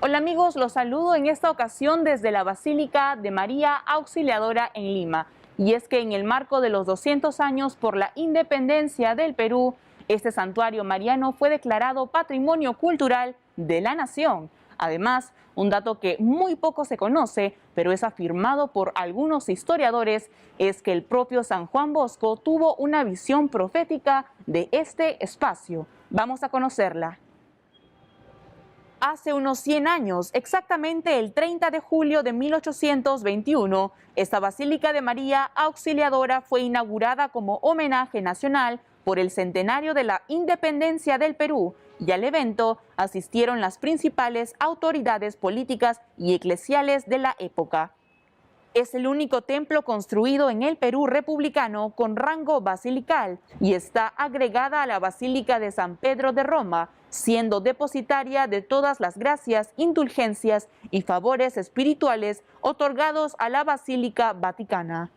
Hola amigos, los saludo en esta ocasión desde la Basílica de María Auxiliadora en Lima. Y es que en el marco de los 200 años por la independencia del Perú, este santuario mariano fue declarado Patrimonio Cultural de la Nación. Además, un dato que muy poco se conoce, pero es afirmado por algunos historiadores, es que el propio San Juan Bosco tuvo una visión profética de este espacio. Vamos a conocerla. Hace unos 100 años, exactamente el 30 de julio de 1821, esta Basílica de María Auxiliadora fue inaugurada como homenaje nacional por el centenario de la independencia del Perú, y al evento asistieron las principales autoridades políticas y eclesiales de la época. Es el único templo construido en el Perú republicano con rango basilical y está agregada a la Basílica de San Pedro de Roma, siendo depositaria de todas las gracias, indulgencias y favores espirituales otorgados a la Basílica Vaticana.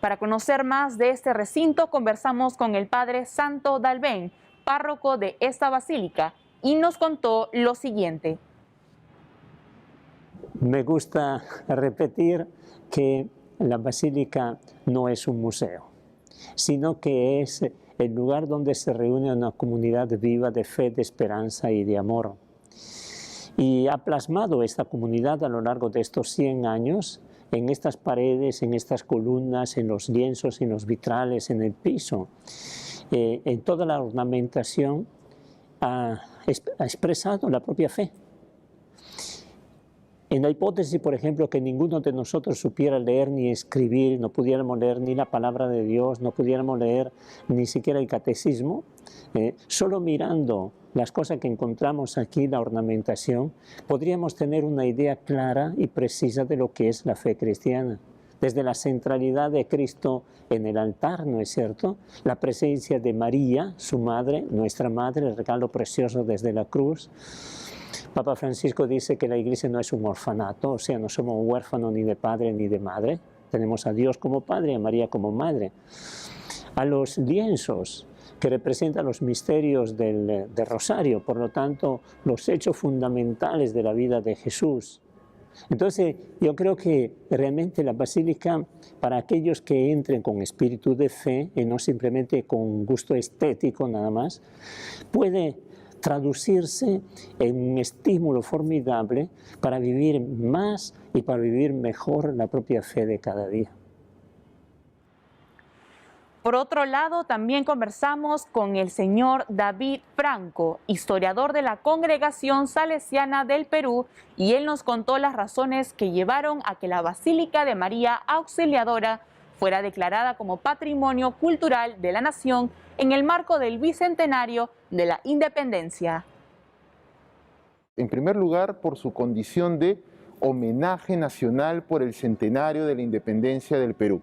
Para conocer más de este recinto, conversamos con el padre Santo Dalben, párroco de esta basílica, y nos contó lo siguiente. Me gusta repetir que la basílica no es un museo, sino que es el lugar donde se reúne una comunidad viva de fe, de esperanza y de amor. Y ha plasmado esta comunidad a lo largo de estos 100 años en estas paredes, en estas columnas, en los lienzos, en los vitrales, en el piso. En toda la ornamentación ha expresado la propia fe. En la hipótesis, por ejemplo, que ninguno de nosotros supiera leer ni escribir, no pudiéramos leer ni la palabra de Dios, no pudiéramos leer ni siquiera el catecismo, solo mirando las cosas que encontramos aquí, la ornamentación, podríamos tener una idea clara y precisa de lo que es la fe cristiana. Desde la centralidad de Cristo en el altar, ¿no es cierto? La presencia de María, su madre, nuestra madre, el regalo precioso desde la cruz. Papa Francisco dice que la Iglesia no es un orfanato, o sea, no somos huérfanos ni de padre ni de madre. Tenemos a Dios como Padre y a María como Madre. A los lienzos, que representan los misterios del Rosario, por lo tanto, los hechos fundamentales de la vida de Jesús. Entonces, yo creo que realmente la Basílica, para aquellos que entren con espíritu de fe y no simplemente con gusto estético nada más, puede traducirse en un estímulo formidable para vivir más y para vivir mejor la propia fe de cada día. Por otro lado, también conversamos con el señor David Franco, historiador de la Congregación Salesiana del Perú, y él nos contó las razones que llevaron a que la Basílica de María Auxiliadora fuera declarada como Patrimonio Cultural de la Nación en el marco del Bicentenario de la Independencia. En primer lugar, por su condición de homenaje nacional por el centenario de la independencia del Perú.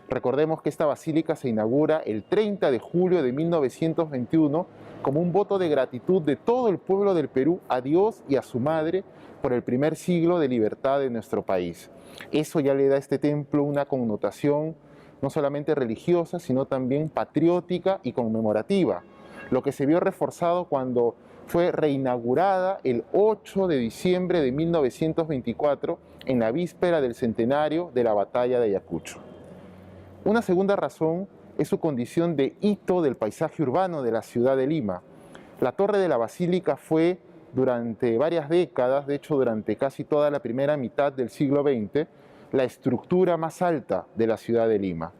Recordemos que esta basílica se inaugura el 30 de julio de 1921 como un voto de gratitud de todo el pueblo del Perú a Dios y a su madre por el primer siglo de libertad de nuestro país. Eso ya le da a este templo una connotación no solamente religiosa, sino también patriótica y conmemorativa, lo que se vio reforzado cuando fue reinaugurada el 8 de diciembre de 1924 en la víspera del centenario de la batalla de Ayacucho. Una segunda razón es su condición de hito del paisaje urbano de la ciudad de Lima. La Torre de la Basílica fue durante varias décadas, de hecho durante casi toda la primera mitad del siglo XX, la estructura más alta de la ciudad de Lima.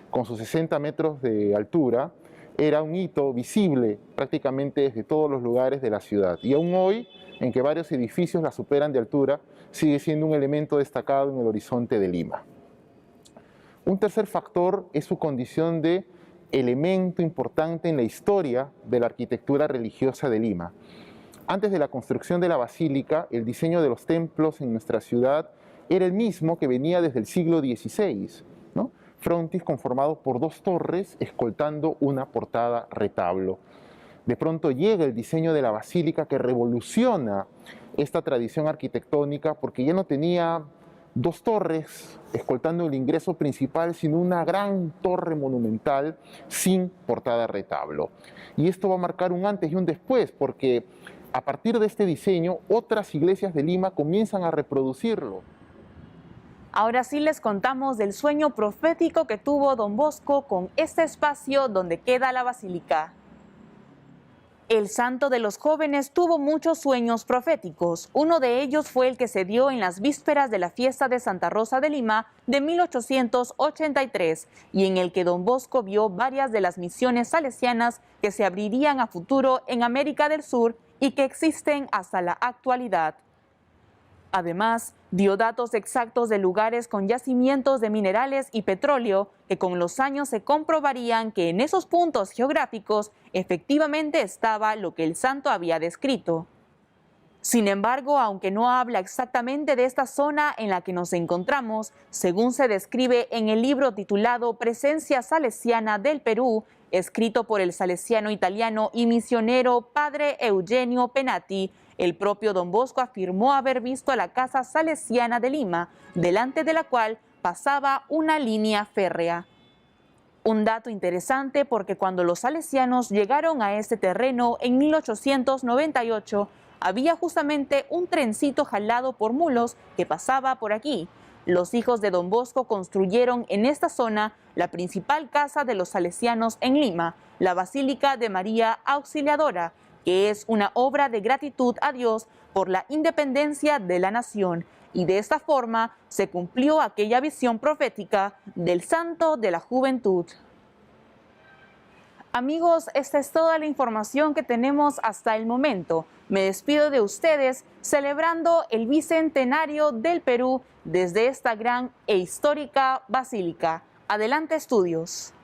Con sus 60 metros de altura, era un hito visible prácticamente desde todos los lugares de la ciudad. Y aún hoy, en que varios edificios la superan de altura, sigue siendo un elemento destacado en el horizonte de Lima. Un tercer factor es su condición de elemento importante en la historia de la arquitectura religiosa de Lima. Antes de la construcción de la basílica, el diseño de los templos en nuestra ciudad era el mismo que venía desde el siglo XVI, ¿no? Frontis conformado por dos torres escoltando una portada retablo. De pronto llega el diseño de la basílica que revoluciona esta tradición arquitectónica porque ya no tenía dos torres escoltando el ingreso principal, sino una gran torre monumental sin portada retablo. Y esto va a marcar un antes y un después, porque A partir de este diseño, otras iglesias de Lima comienzan a reproducirlo. Ahora sí les contamos del sueño profético que tuvo Don Bosco con este espacio donde queda la basílica. El santo de los jóvenes tuvo muchos sueños proféticos. Uno de ellos fue el que se dio en las vísperas de la fiesta de Santa Rosa de Lima de 1883 y en el que Don Bosco vio varias de las misiones salesianas que se abrirían a futuro en América del Sur y que existen hasta la actualidad. Además, dio datos exactos de lugares con yacimientos de minerales y petróleo que con los años se comprobarían que en esos puntos geográficos efectivamente estaba lo que el santo había descrito. Sin embargo, aunque no habla exactamente de esta zona en la que nos encontramos, según se describe en el libro titulado Presencia Salesiana del Perú, escrito por el salesiano italiano y misionero Padre Eugenio Penati, el propio Don Bosco afirmó haber visto a la casa salesiana de Lima, delante de la cual pasaba una línea férrea. Un dato interesante porque cuando los salesianos llegaron a este terreno en 1898, había justamente un trencito jalado por mulos que pasaba por aquí. Los hijos de Don Bosco construyeron en esta zona la principal casa de los salesianos en Lima, la Basílica de María Auxiliadora, que es una obra de gratitud a Dios por la independencia de la nación, y de esta forma se cumplió aquella visión profética del santo de la juventud. Amigos, esta es toda la información que tenemos hasta el momento. Me despido de ustedes celebrando el bicentenario del Perú desde esta gran e histórica basílica. Adelante, estudios.